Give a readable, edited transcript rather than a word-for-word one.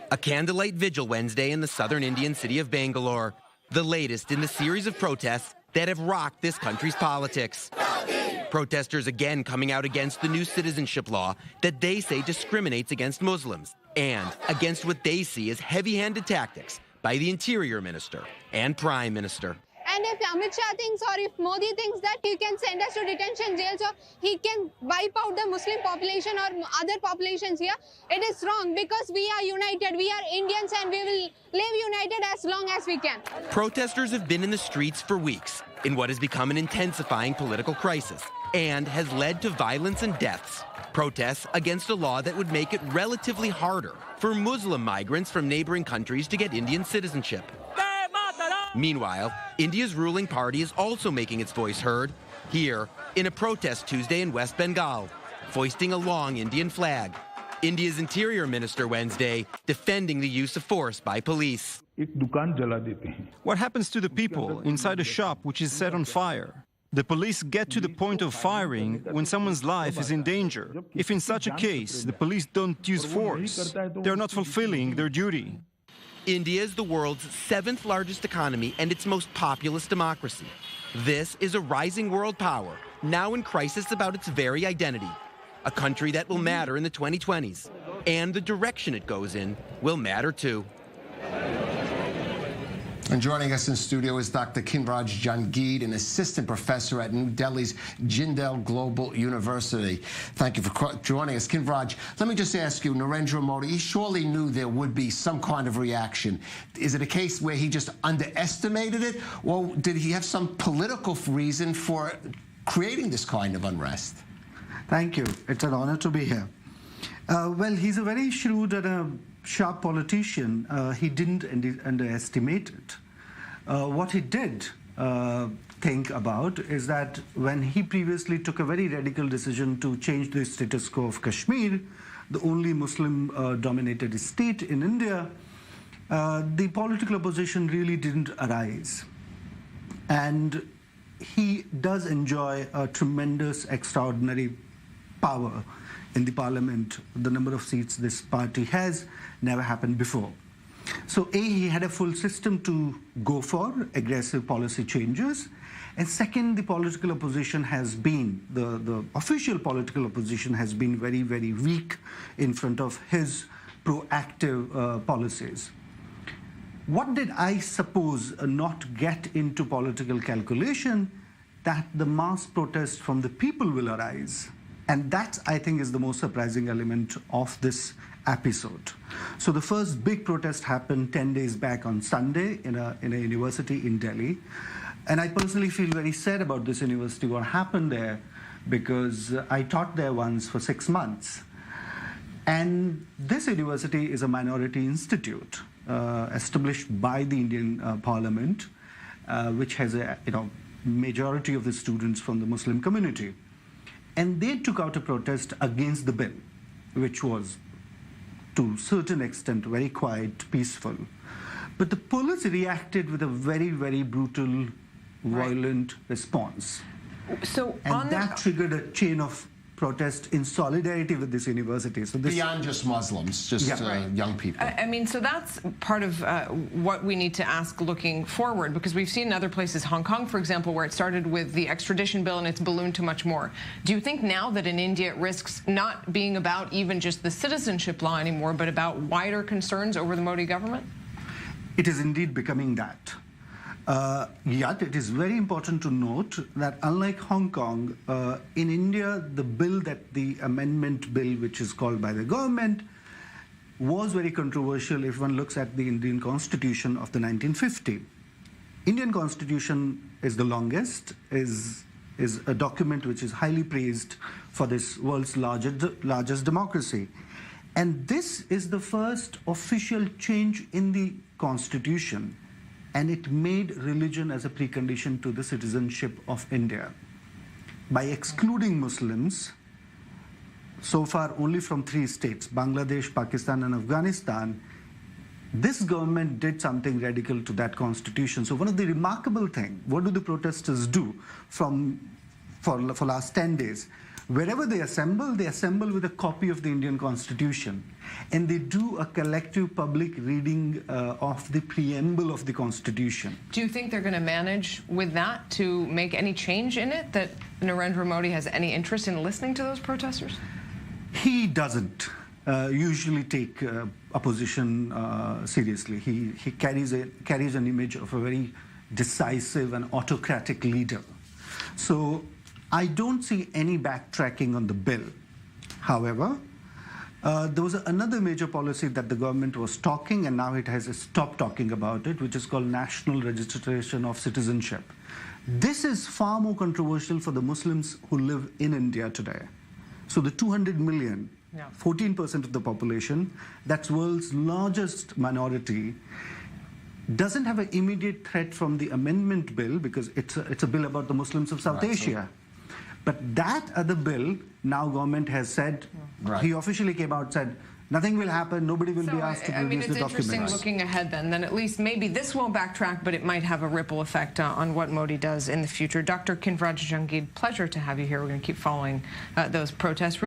A candlelight vigil Wednesday in the southern Indian city of Bangalore, the latest in the series of protests that have rocked this country's politics. Protesters again coming out against the new citizenship law that they say discriminates against Muslims and against what they see as heavy-handed tactics by the Interior Minister and Prime Minister. And if Amit Shah thinks or if Modi thinks that he can send us to detention jail so he can wipe out the Muslim population or other populations here, it is wrong because we are united, we are Indians and we will live united as long as we can. Protesters have been in the streets for weeks in what has become an intensifying political crisis and has led to violence and deaths. Protests against a law that would make it relatively harder for Muslim migrants from neighboring countries to get Indian citizenship. Meanwhile, India's ruling party is also making its voice heard here in a protest Tuesday in West Bengal, foisting a long Indian flag. India's Interior Minister Wednesday defending the use of force by police. What happens to the people inside a shop which is set on fire? The police get to the point of firing when someone's life is in danger. If in such a case, the police don't use force, they're not fulfilling their duty. India is the world's 7th largest economy and its most populous democracy. This is a rising world power, now in crisis about its very identity. A country that will matter in the 2020s. And the direction it goes in will matter too. And joining us in studio is Dr. Kinraj Jangid, an assistant professor at New Delhi's Jindal Global University. Thank you for joining us. Kinraj, let me just ask you, Narendra Modi, he surely knew there would be some kind of reaction. Is it a case where he just underestimated it, or did he have some political reason for creating this kind of unrest? Thank you. It's an honor to be here. Well, he's a very shrewd and a sharp politician. He didn't underestimate it. What he did think about is that when he previously took a very radical decision to change the status quo of Kashmir, the only Muslim-dominated state in India, the political opposition really didn't arise. And he does enjoy a tremendous, extraordinary power in the parliament. The number of seats this party has never happened before. So A, he had a full system to go for aggressive policy changes. And second, the political opposition has been, the official political opposition has been very, very weak in front of his proactive policies. What did I suppose not get into political calculation? That the mass protest from the people will arise. And that, I think, is the most surprising element of this episode. So the first big protest happened 10 days back on Sunday in a university in Delhi. And I personally feel very sad about this university, what happened there, because I taught there once for 6 months. And this university is a minority institute established by the Indian Parliament, which has a majority of the students from the Muslim community. And they took out a protest against the bill, which was, to a certain extent, very quiet, peaceful. But the police reacted with a very, very brutal, violent response. So and that triggered a chain of protest in solidarity with this university. So this, beyond just Muslims, just young people. I mean, so that's part of what we need to ask looking forward, because we've seen in other places, Hong Kong, for example, where it started with the extradition bill and it's ballooned to much more. Do you think now that in India it risks not being about even just the citizenship law anymore, but about wider concerns over the Modi government? It is indeed becoming that. Yet it is very important to note that unlike Hong Kong, in India, the amendment bill, which is called by the government, was very controversial if one looks at the Indian Constitution of the 1950. Indian Constitution is the longest, is a document which is highly praised for this world's largest democracy. And this is the first official change in the Constitution. And it made religion as a precondition to the citizenship of India. By excluding Muslims, so far only from 3 states, Bangladesh, Pakistan, and Afghanistan, this government did something radical to that constitution. So one of the remarkable things, what do the protesters do for last 10 days? Wherever they assemble with a copy of the Indian Constitution. And they do a collective public reading of the preamble of the Constitution. Do you think they're going to manage with that to make any change in it, that Narendra Modi has any interest in listening to those protesters? He doesn't usually take opposition seriously. He carries an image of a very decisive and autocratic leader. So I don't see any backtracking on the bill. However, there was another major policy that the government was talking, and now it has stopped talking about it, which is called national registration of citizenship. This is far more controversial for the Muslims who live in India today. So the 200 million, 14% of the population, that's world's largest minority, doesn't have an immediate threat from the amendment bill because it's a bill about the Muslims of South Asia. But that other bill, now government has said, he officially came out and said, nothing will happen, nobody will be asked to produce the documents. It's interesting looking ahead then at least maybe this won't backtrack, but it might have a ripple effect on what Modi does in the future. Dr. Kinvraj Jangid, pleasure to have you here. We're going to keep following those protests.